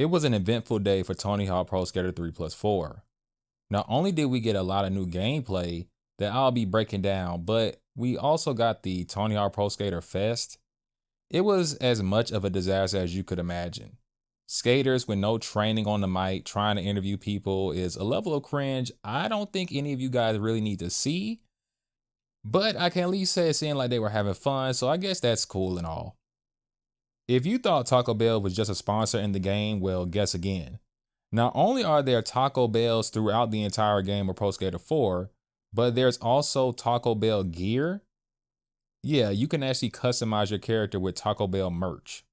It was an eventful day for Tony Hawk Pro Skater 3 Plus 4. Not only did we get a lot of new gameplay that I'll be breaking down, but we also got the Tony Hawk Pro Skater Fest. It was as much of a disaster as you could imagine. Skaters with no training on the mic trying to interview people is a level of cringe I don't think any of you guys really need to see, but I can at least say it seemed like they were having fun, so I guess that's cool and all. If you thought Taco Bell was just a sponsor in the game, well, guess again. Not only are there Taco Bells throughout the entire game of Pro Skater 4, but there's also Taco Bell gear. Yeah, you can actually customize your character with Taco Bell merch.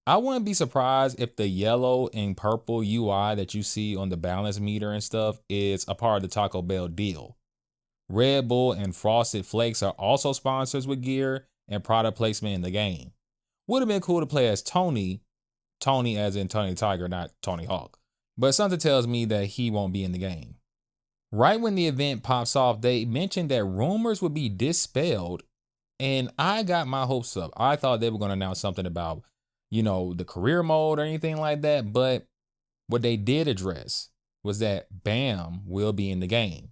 I wouldn't be surprised if the yellow and purple UI that you see on the balance meter and stuff is a part of the Taco Bell deal. Red Bull and Frosted Flakes are also sponsors with gear and product placement in the game. Would have been cool to play as Tony as in Tony Tiger, not Tony Hawk. But something tells me that he won't be in the game. Right when the event pops off, they mentioned that rumors would be dispelled, and I got my hopes up. I thought they were going to announce something about, the career mode or anything like that, but what they did address was that Bam will be in the game.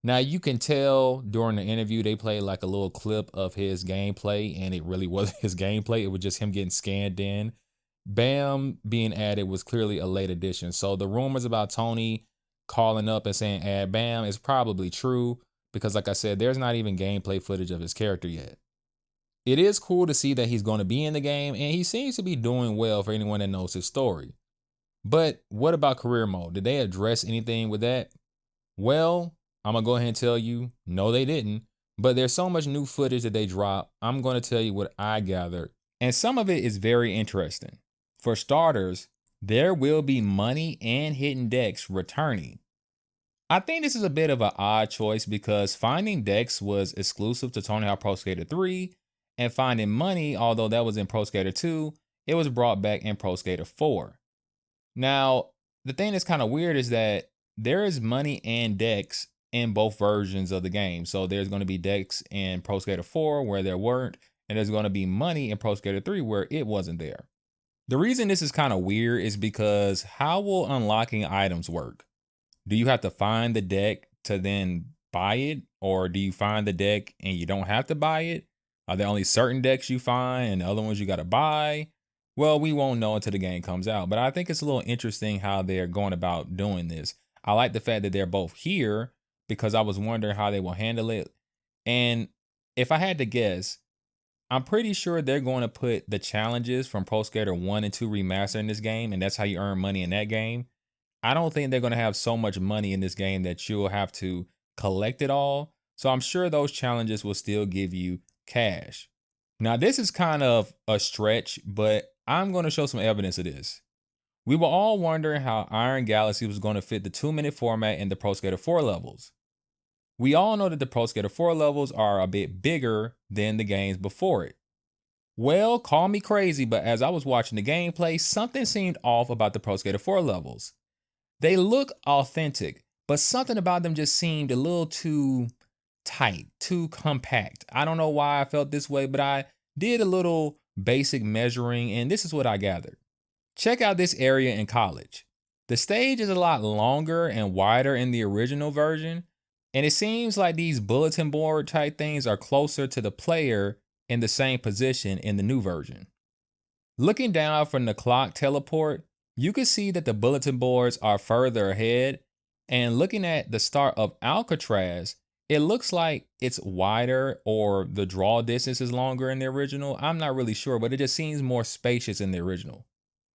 Now, you can tell during the interview, they played like a little clip of his gameplay, and it really wasn't his gameplay. It was just him getting scanned in. Bam being added was clearly a late addition. So the rumors about Tony calling up and saying add Bam is probably true because, like I said, there's not even gameplay footage of his character yet. It is cool to see that he's going to be in the game, and he seems to be doing well for anyone that knows his story. But what about career mode? Did they address anything with that? Well, I'm going to go ahead and tell you, no, they didn't. But there's so much new footage that they dropped. I'm going to tell you what I gathered. And some of it is very interesting. For starters, there will be money and hidden decks returning. I think this is a bit of an odd choice because finding decks was exclusive to Tony Hawk Pro Skater 3, and finding money, although that was in Pro Skater 2, it was brought back in Pro Skater 4. Now, the thing that's kind of weird is that there is money and decks in both versions of the game. So there's going to be decks in Pro Skater 4 where there weren't, and there's going to be money in Pro Skater 3 where it wasn't there. The reason this is kind of weird is because how will unlocking items work? Do you have to find the deck to then buy it? Or do you find the deck and you don't have to buy it? Are there only certain decks you find and the other ones you got to buy? Well, we won't know until the game comes out, but I think it's a little interesting how they're going about doing this. I like the fact that they're both here because I was wondering how they will handle it. And if I had to guess, I'm pretty sure they're going to put the challenges from Pro Skater 1 and 2 Remastered in this game, and that's how you earn money in that game. I don't think they're going to have so much money in this game that you'll have to collect it all. So I'm sure those challenges will still give you cash. Now, this is kind of a stretch, but I'm going to show some evidence of this. We were all wondering how Iron Galaxy was going to fit the 2-minute format in the Pro Skater 4 levels. We all know that the Pro Skater 4 levels are a bit bigger than the games before it. Well, call me crazy, but as I was watching the gameplay, something seemed off about the Pro Skater 4 levels. They look authentic, but something about them just seemed a little too tight, too compact. I don't know why I felt this way, but I did a little basic measuring, and this is what I gathered. Check out this area in college. The stage is a lot longer and wider in the original version, and it seems like these bulletin board type things are closer to the player in the same position in the new version. Looking down from the clock teleport, you can see that the bulletin boards are further ahead, and looking at the start of Alcatraz, it looks like it's wider or the draw distance is longer in the original. I'm not really sure, but it just seems more spacious in the original.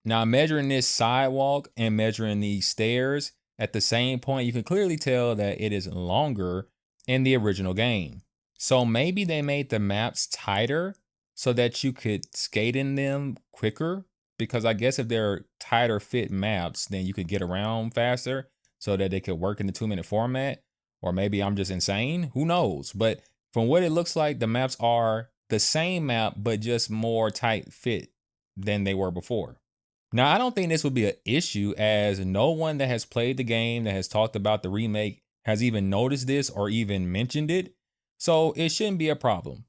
Now, measuring this sidewalk and measuring these stairs at the same point, you can clearly tell that it is longer in the original game. So maybe they made the maps tighter so that you could skate in them quicker, because I guess if they're tighter fit maps, then you could get around faster so that they could work in the 2-minute format. Or maybe I'm just insane, who knows? But from what it looks like, the maps are the same map, but just more tight fit than they were before. Now, I don't think this would be an issue, as no one that has played the game that has talked about the remake has even noticed this or even mentioned it. So it shouldn't be a problem.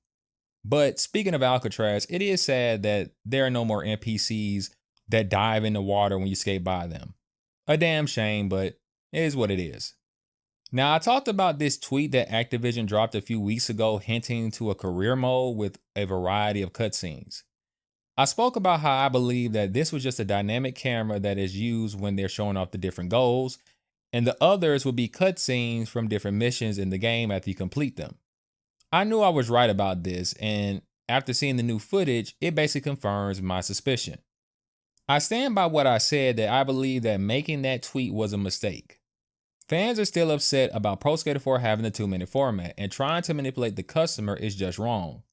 But speaking of Alcatraz, it is sad that there are no more NPCs that dive in the water when you skate by them. A damn shame, but it is what it is. Now, I talked about this tweet that Activision dropped a few weeks ago hinting to a career mode with a variety of cutscenes. I spoke about how I believe that this was just a dynamic camera that is used when they're showing off the different goals, and the others would be cutscenes from different missions in the game after you complete them. I knew I was right about this, and after seeing the new footage, it basically confirms my suspicion. I stand by what I said that I believe that making that tweet was a mistake. Fans are still upset about Pro Skater 4 having the 2-minute format, and trying to manipulate the customer is just wrong.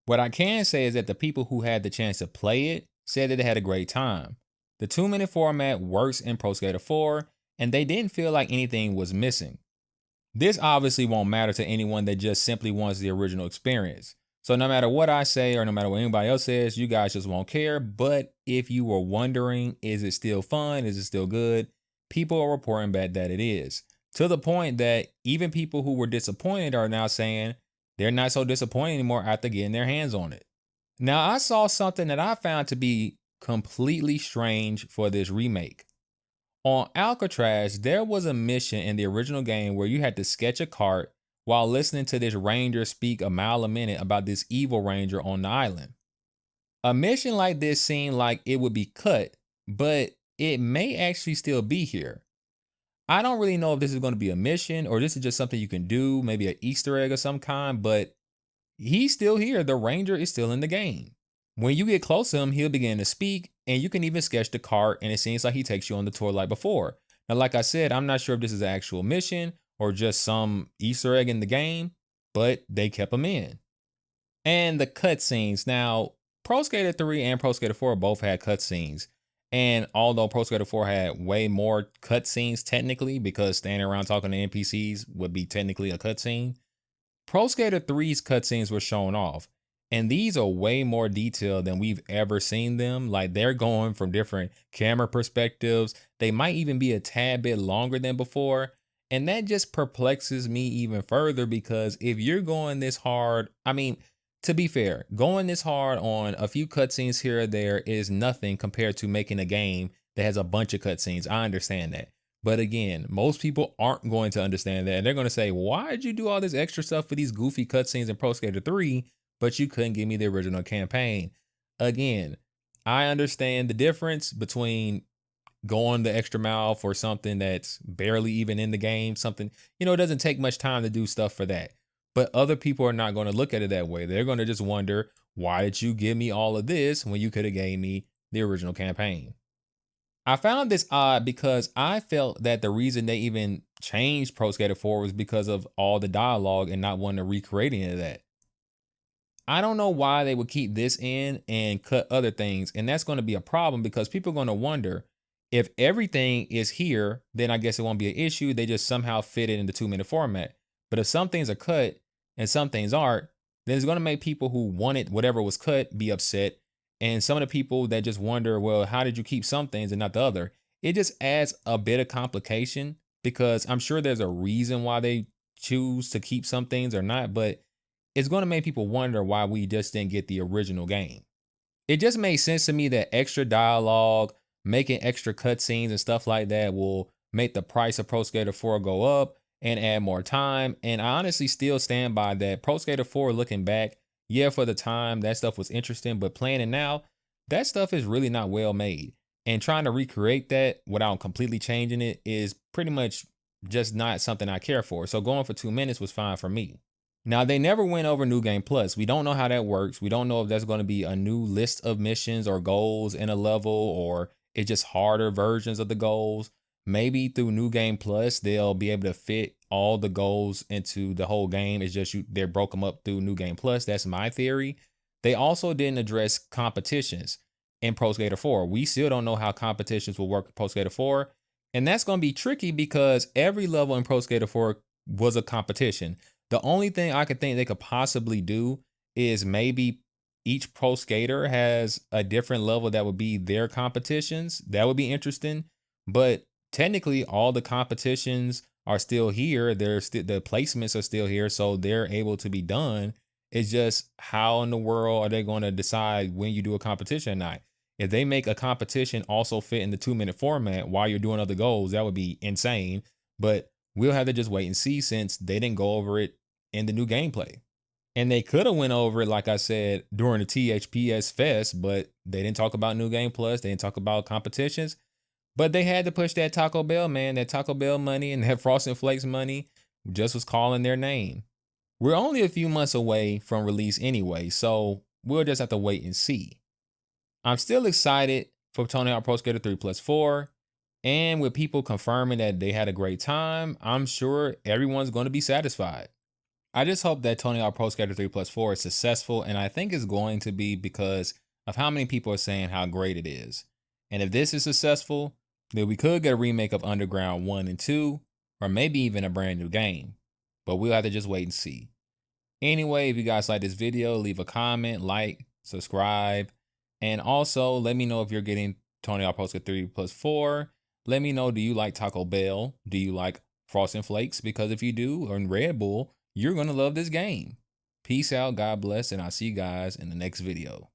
What I can say is that the people who had the chance to play it said that they had a great time. The 2-minute format works in Pro Skater 4, and they didn't feel like anything was missing. This obviously won't matter to anyone that just simply wants the original experience. So no matter what I say or no matter what anybody else says, you guys just won't care. But if you were wondering, is it still fun? Is it still good? People are reporting back that it is. To the point that even people who were disappointed are now saying they're not so disappointed anymore after getting their hands on it. Now, I saw something that I found to be completely strange for this remake. On Alcatraz, there was a mission in the original game where you had to sketch a cart while listening to this ranger speak a mile a minute about this evil ranger on the island. A mission like this seemed like it would be cut, but it may actually still be here. I don't really know if this is going to be a mission or this is just something you can do, maybe an Easter egg of some kind, but he's still here. The ranger is still in the game. When you get close to him, he'll begin to speak, and you can even sketch the cart, and it seems like he takes you on the tour like before. Now, like I said, I'm not sure if this is an actual mission or just some Easter egg in the game, but they kept him in. And the cutscenes. Now, Pro Skater 3 and Pro Skater 4 both had cutscenes. And although Pro Skater 4 had way more cutscenes technically, because standing around talking to NPCs would be technically a cutscene, Pro Skater 3's cutscenes were shown off. And these are way more detailed than we've ever seen them. Like, they're going from different camera perspectives. They might even be a tad bit longer than before. And that just perplexes me even further, because if you're going this hard, I mean, to be fair, going this hard on a few cutscenes here or there is nothing compared to making a game that has a bunch of cutscenes. I understand that. But again, most people aren't going to understand that. And they're going to say, why did you do all this extra stuff for these goofy cutscenes in Pro Skater 3, but you couldn't give me the original campaign? Again, I understand the difference between going the extra mile for something that's barely even in the game, something, it doesn't take much time to do stuff for that. But other people are not going to look at it that way. They're going to just wonder, why did you give me all of this when you could have gave me the original campaign? I found this odd because I felt that the reason they even changed Pro Skater 4 was because of all the dialogue and not wanting to recreate any of that. I don't know why they would keep this in and cut other things. And that's going to be a problem because people are going to wonder, if everything is here, then I guess it won't be an issue. They just somehow fit it in the 2-minute format. But if some things are cut and some things aren't, then it's going to make people who wanted whatever was cut be upset. And some of the people that just wonder, well, how did you keep some things and not the other? It just adds a bit of complication, because I'm sure there's a reason why they choose to keep some things or not, but it's going to make people wonder why we just didn't get the original game. It just made sense to me that extra dialogue, making extra cutscenes and stuff like that will make the price of Pro Skater 4 go up and add more time. And I honestly still stand by that. Pro Skater 4, looking back, yeah, for the time, that stuff was interesting, but playing it now, that stuff is really not well made. And trying to recreate that without completely changing it is pretty much just not something I care for. So going for 2 minutes was fine for me. Now, they never went over New Game Plus. We don't know how that works. We don't know if that's going to be a new list of missions or goals in a level, or it's just harder versions of the goals. Maybe through New Game Plus, they'll be able to fit all the goals into the whole game. It's just they broke them up through New Game Plus. That's my theory. They also didn't address competitions in Pro Skater 4. We still don't know how competitions will work in Pro Skater 4. And that's going to be tricky because every level in Pro Skater 4 was a competition. The only thing I could think they could possibly do is maybe each pro skater has a different level that would be their competitions. That would be interesting. But technically, all the competitions are still here. The placements are still here, so they're able to be done. It's just, how in the world are they going to decide when you do a competition or not? If they make a competition also fit in the 2-minute format while you're doing other goals, that would be insane. But we'll have to just wait and see since they didn't go over it in the new gameplay. And they could have went over it, like I said, during the THPS Fest, but they didn't talk about New Game Plus. They didn't talk about competitions. But they had to push that Taco Bell, man. That Taco Bell money and that Frosted Flakes money just was calling their name. We're only a few months away from release anyway, so we'll just have to wait and see. I'm still excited for Tony Hawk Pro Skater 3 Plus 4. And with people confirming that they had a great time, I'm sure everyone's going to be satisfied. I just hope that Tony Hawk Pro Skater 3 Plus 4 is successful, and I think it's going to be because of how many people are saying how great it is. And if this is successful, then we could get a remake of Underground 1 and 2, or maybe even a brand new game. But we'll have to just wait and see. Anyway, if you guys like this video, leave a comment, like, subscribe, and also let me know if you're getting Tony Hawk Pro Skater 3 Plus 4. Let me know, do you like Taco Bell? Do you like Frosted Flakes? Because if you do, or in Red Bull, you're going to love this game. Peace out, God bless, and I'll see you guys in the next video.